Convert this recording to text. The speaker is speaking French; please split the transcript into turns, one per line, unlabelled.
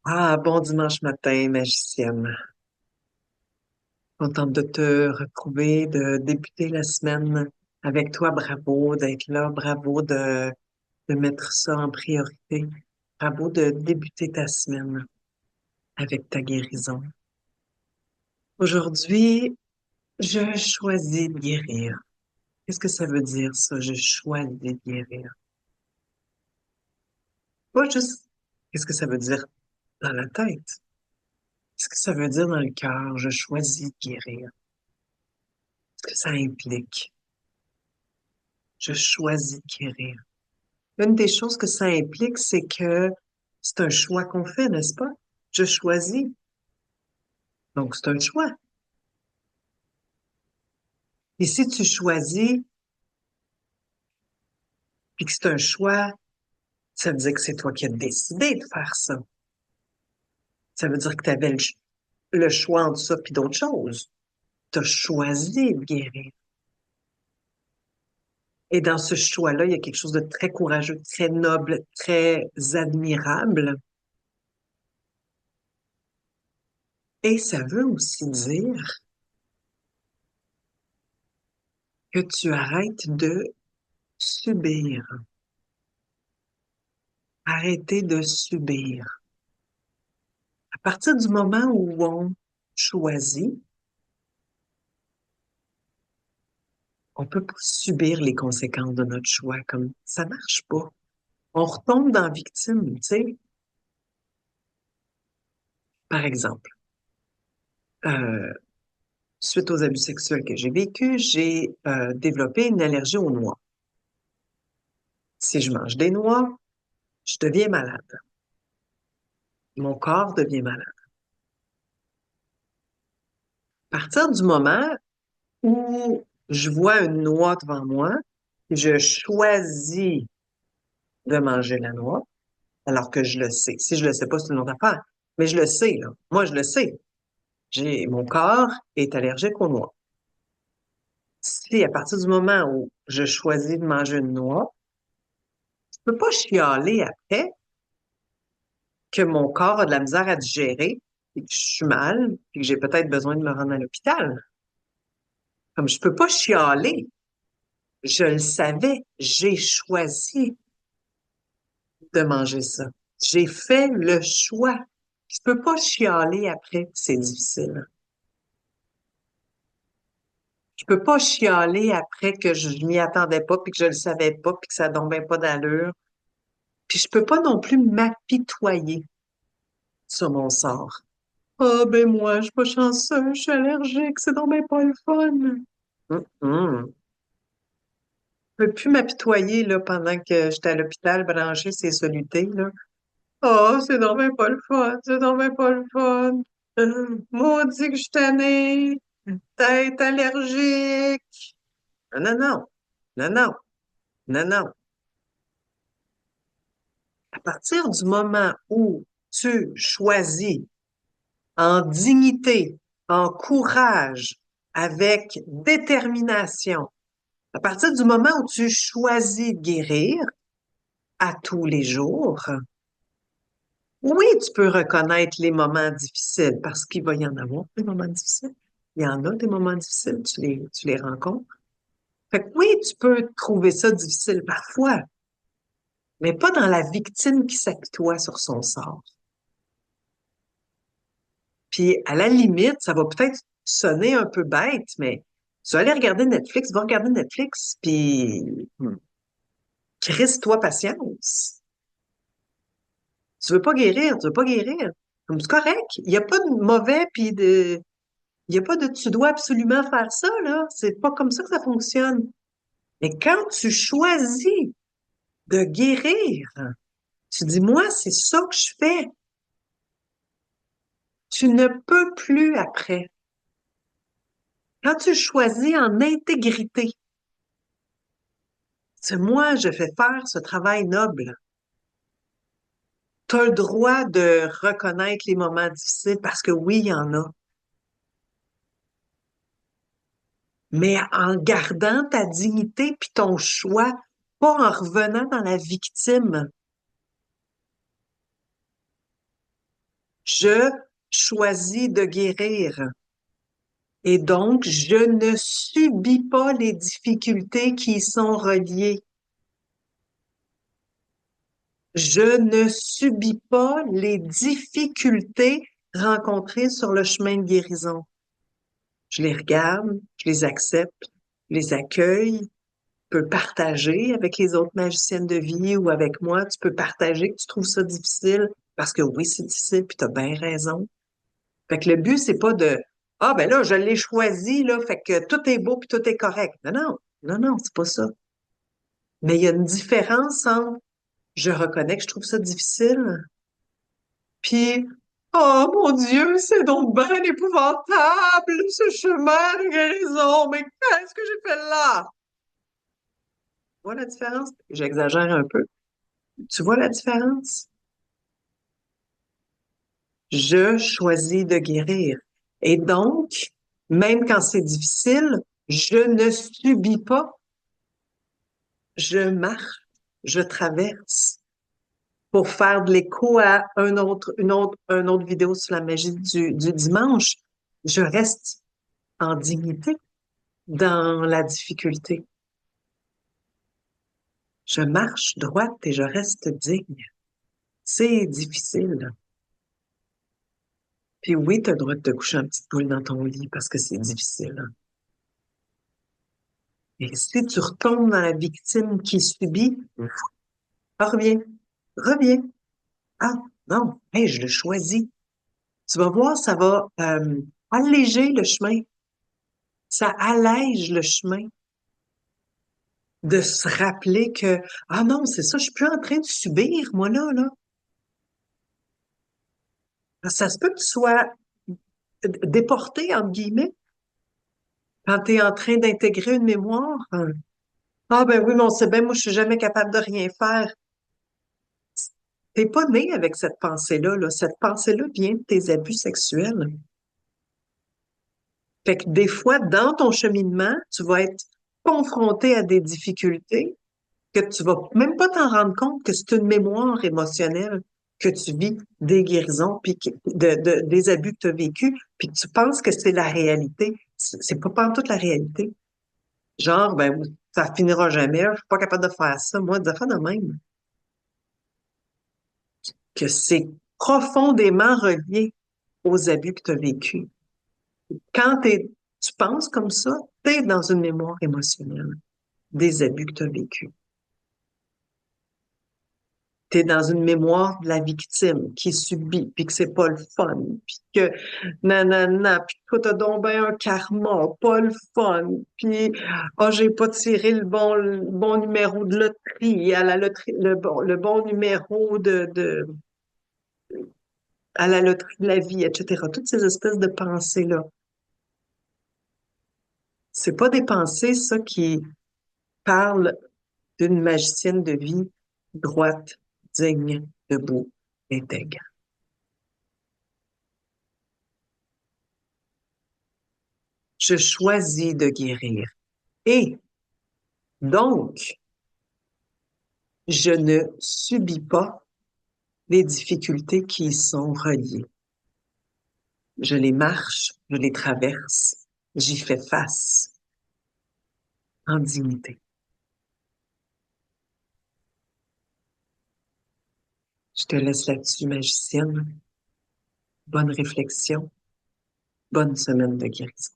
Ah, bon dimanche matin, magicienne. Contente de te retrouver, de débuter la semaine avec toi. Bravo d'être là. Bravo de mettre ça en priorité. Bravo de débuter ta semaine avec ta guérison. Aujourd'hui, je choisis de guérir. Qu'est-ce que ça veut dire, ça? Je choisis de guérir. Pas juste, qu'est-ce que ça veut dire dans la tête? Qu'est-ce que ça veut dire dans le cœur? Je choisis de guérir. Qu'est-ce que ça implique? Je choisis de guérir. Une des choses que ça implique, c'est que c'est un choix qu'on fait, n'est-ce pas? Je choisis. Donc, c'est un choix. Et si tu choisis, puis que c'est un choix, ça veut dire que c'est toi qui as décidé de faire ça. Ça veut dire que tu avais le choix entre ça puis d'autres choses. Tu as choisi de guérir. Et dans ce choix-là, il y a quelque chose de très courageux, très noble, très admirable. Et ça veut aussi dire que tu arrêtes de subir. Arrêter de subir. À partir du moment où on choisit, on peut pas subir les conséquences de notre choix, comme ça marche pas. On retombe dans la victime, tu sais. Par exemple, euh, suite aux abus sexuels que j'ai vécus, j'ai développé une allergie aux noix. Si je mange des noix, je deviens malade. Mon corps devient malade. À partir du moment où je vois une noix devant moi, je choisis de manger la noix, alors que je le sais. Si je le sais pas, c'est une autre affaire. Mais je le sais, là. Moi, je le sais. Mon corps est allergique aux noix. Si à partir du moment où je choisis de manger une noix, je peux pas chialer après que mon corps a de la misère à digérer et que je suis mal et que j'ai peut-être besoin de me rendre à l'hôpital. Comme je peux pas chialer. Je le savais. J'ai choisi de manger ça. J'ai fait le choix. Je peux pas chialer après, c'est difficile. Je peux pas chialer après que je m'y attendais pas, puis que je le savais pas, puis que ça tombait pas d'allure. Puis je peux pas non plus m'apitoyer sur mon sort. Ah ben moi, je suis pas chanceux, je suis allergique, c'est donc ben pas le fun. Je peux plus m'apitoyer là pendant que j'étais à l'hôpital branché ces solutés là. Ah, c'est donc ben pas le fun, c'est donc ben pas le fun. Maudit que je suis tannée, tête allergique. Non, non, non, non, non, non, non. À partir du moment où tu choisis en dignité, en courage, avec détermination, à partir du moment où tu choisis de guérir à tous les jours, oui, tu peux reconnaître les moments difficiles parce qu'il va y en avoir des moments difficiles. Il y en a des moments difficiles, tu les rencontres. Fait que oui, tu peux trouver ça difficile parfois, mais pas dans la victime qui s'apitoie sur son sort. Puis, à la limite, ça va peut-être sonner un peu bête, mais tu vas aller regarder Netflix, va regarder Netflix, puis crisse-toi patience. Tu veux pas guérir, tu veux pas guérir. Comme c'est correct. Il n'y a pas de mauvais, puis il y a pas de tu dois absolument faire ça, là. C'est pas comme ça que ça fonctionne. Mais quand tu choisis de guérir, tu dis, moi, c'est ça que je fais. Tu ne peux plus après. Quand tu choisis en intégrité, c'est moi, je fais faire ce travail noble. Tu as le droit de reconnaître les moments difficiles parce que oui, il y en a. Mais en gardant ta dignité puis ton choix, pas en revenant dans la victime. Je choisis de guérir. Et donc, je ne subis pas les difficultés qui y sont reliées. Je ne subis pas les difficultés rencontrées sur le chemin de guérison. Je les regarde, je les accepte, je les accueille, je peux partager avec les autres magiciennes de vie ou avec moi. Tu peux partager que tu trouves ça difficile parce que oui, c'est difficile, puis tu as bien raison. Fait que le but, c'est pas de ah ben là, je l'ai choisi, là, fait que tout est beau puis tout est correct. Non, non, non, non, c'est pas ça. Mais il y a une différence entre je reconnais que je trouve ça difficile, puis oh mon Dieu, c'est donc bien épouvantable, ce chemin de guérison, mais qu'est-ce que j'ai fait là? Tu vois la différence? J'exagère un peu. Tu vois la différence? Je choisis de guérir. Et donc, même quand c'est difficile, je ne subis pas, je marche, je traverse. Pour faire de l'écho à une autre vidéo sur la magie du dimanche, je reste en dignité dans la difficulté. Je marche droite et je reste digne. C'est difficile. Puis oui, tu as le droit de te coucher un petit boule dans ton lit parce que c'est difficile. Et si tu retombes dans la victime qui subit, reviens, reviens. Ah, non, hey, je le choisis. Tu vas voir, ça va alléger le chemin. Ça allège le chemin de se rappeler que, ah non, c'est ça, je suis plus en train de subir, moi, là. Ça se peut que tu sois déporté, entre guillemets, quand tu es en train d'intégrer une mémoire. Ah ben oui, mais on sait bien, moi, je suis jamais capable de rien faire. T'es pas né avec cette pensée-là, là. Cette pensée-là vient de tes abus sexuels. Fait que des fois, dans ton cheminement, tu vas être confronté à des difficultés que tu vas même pas t'en rendre compte que c'est une mémoire émotionnelle que tu vis des guérisons puis des abus que tu as vécus puis que tu penses que c'est la réalité. C'est pas toute la réalité. Genre, ben, ça finira jamais, je suis pas capable de faire ça. Moi, de faire de même. Que c'est profondément relié aux abus que tu as vécus. Quand tu penses comme ça, tu es dans une mémoire émotionnelle des abus que tu as vécus. Tu es dans une mémoire de la victime qui subit, puis que c'est pas le fun, puis que nanana, puis que toi, t'as donc ben un karma, pas le fun, puis ah, j'ai pas tiré le bon numéro de loterie, à la loterie, le bon numéro à la loterie de la vie, etc. Toutes ces espèces de pensées-là. C'est pas des pensées, ça, qui parlent d'une magicienne de vie droite, digne, debout, intègre. Je choisis de guérir. Et donc, je ne subis pas les difficultés qui y sont reliées. Je les marche, je les traverse, j'y fais face en dignité. Je te laisse là-dessus, magicienne. Bonne réflexion, bonne semaine de guérison.